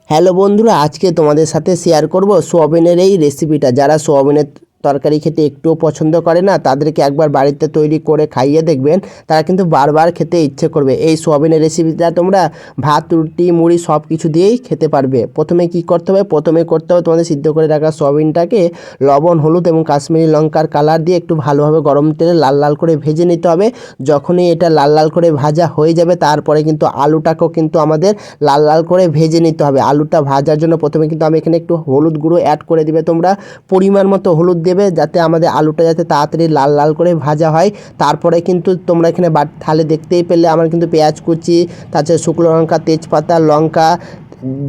Hello বন্ধুরা, আজকে তোমাদের সাথে শেয়ার করব সোয়াবিনের এই রেসিপিটা। যারা সোয়াবিনের তরকারি খেতে একটুও পছন্দ করে না, তাদেরকে একবার বাড়িতে তৈরি করে খাইয়ে দেখবেন, তারা কিন্তু বারবার খেতে ইচ্ছে করবে। এই সোয়াবিনের রেসিপিটা তোমরা ভাত, রুটি, মুড়ি সব কিছু দিয়েই খেতে পারবে। প্রথমে কি করতে হবে? প্রথমে করতে হবে তোমাদের সিদ্ধ করে রাখা সোয়াবিনটাকে লবণ, হলুদ এবং কাশ্মীরি লঙ্কার কালার দিয়ে একটু ভালোভাবে গরম তেলে লাল লাল করে ভেজে নিতে হবে। যখনই এটা লাল লাল করে ভাজা হয়ে যাবে, তারপরে কিন্তু আলুটাকেও কিন্তু আমাদের লাল লাল করে ভেজে নিতে হবে। আলুটা ভাজার জন্য প্রথমে কিন্তু আমি এখানে একটু হলুদ গুঁড়ো অ্যাড করে দিবে তোমরা, পরিমাণ মতো হলুদ দেবে, যাতে আমাদের আলুটা যাতে তাড়াতাড়ি লাল লাল করে ভাজা হয়। তারপরে কিন্তু তোমরা এখানে থালে দেখতেই পেলে আমার কিন্তু পেঁয়াজ কুচি, তাছাড়া শুকনো লঙ্কা, তেজপাতা, লঙ্কা,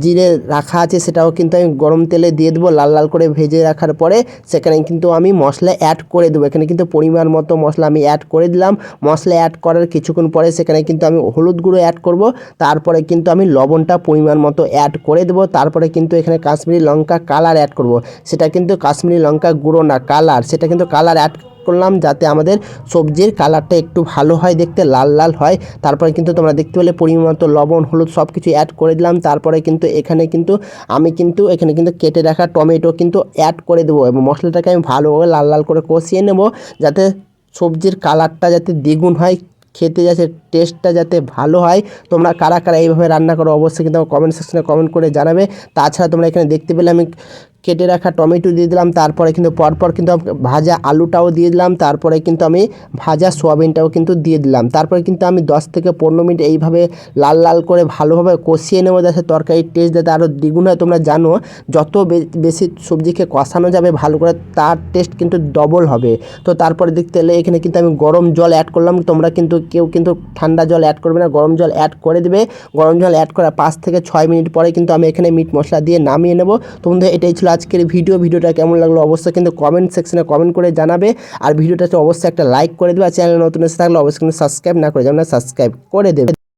জিরে রাখা আছে, সেটাও কিন্তু আমি গরম তেলে দিয়ে দেবো। লাল লাল করে ভেজে রাখার পরে সেখানে কিন্তু আমি মশলা অ্যাড করে দেবো। এখানে কিন্তু পরিমাণ মতো মশলা আমি অ্যাড করে দিলাম। মশলা অ্যাড করার কিছুক্ষণ পরে সেখানে কিন্তু আমি হলুদ গুঁড়ো অ্যাড করব। তারপরে কিন্তু আমি লবণটা পরিমাণ মতো অ্যাড করে দেবো। তারপরে কিন্তু এখানে কাশ্মীরি লঙ্কা কালার অ্যাড করব। সেটা কিন্তু কাশ্মীরি লঙ্কা গুঁড়ো না, কালার, সেটা কিন্তু কালার অ্যাড করলাম, যাতে আমাদের সবজির কালারটা একটু ভালো হয়, দেখতে লাল লাল হয়। তারপরে কিন্তু তোমরা দেখতে পেলে পরিমাণ মতো লবণ, হলুদ সব কিছু অ্যাড করে দিলাম। তারপরে কিন্তু এখানে কিন্তু আমি কিন্তু এখানে কিন্তু কেটে রাখা টমেটো কিন্তু অ্যাড করে দেবো এবং মশলাটাকে আমি ভালোভাবে লাল লাল করে কষিয়ে নেব, যাতে সবজির কালারটা যাতে দ্বিগুণ হয়, খেতে যাতে টেস্টটা যাতে ভালো হয়। তোমরা কারা কারা এইভাবে রান্না করো অবশ্যই কিন্তু আমার কমেন্ট সেকশনে কমেন্ট করে জানাবে। তাছাড়া তোমরা এখানে দেখতে পেলে আমি কেটে রাখা টমেটো দিয়ে দিলাম। তারপরে কিন্তু পরপর কিন্তু ভাজা আলুটাও দিয়ে দিলাম। তারপরে কিন্তু আমি ভাজা সোয়াবিনটাও কিন্তু দিয়ে দিলাম। তারপরে কিন্তু আমি 10 থেকে 15 মিনিট এইভাবে লাল লাল করে ভালোভাবে কষিয়ে নেবো, যাতে তরকারির টেস্ট যাতে আরও দ্বিগুণ হয়। তোমরা জানো যত বেশি সবজিকে কষানো যাবে ভালো করে, তার টেস্ট কিন্তু ডবল হবে। তো তারপরে দেখতে এলে এখানে কিন্তু আমি গরম জল অ্যাড করলাম। তোমরা কিন্তু কেউ কিন্তু ঠান্ডা জল অ্যাড করবে না, গরম জল অ্যাড করে দেবে। গরম জল অ্যাড করার 5 থেকে 6 মিনিট পরে কিন্তু আমি এখানে মিট মশলা দিয়ে নামিয়ে নেব। তোমাদের এটাই ছিল আজকের ভিডিওটা কেমন লাগলো অবশ্যই কিন্তু কমেন্ট সেকশনে কমেন্ট করে জানাবে। আর ভিডিওটাতে অবশ্যই একটা লাইক করে দেবে। আর চ্যানেল নতুন এসে থাকলে অবশ্যই কিন্তু সাবস্ক্রাইব না করে যেমন সাবস্ক্রাইব করে দেবে।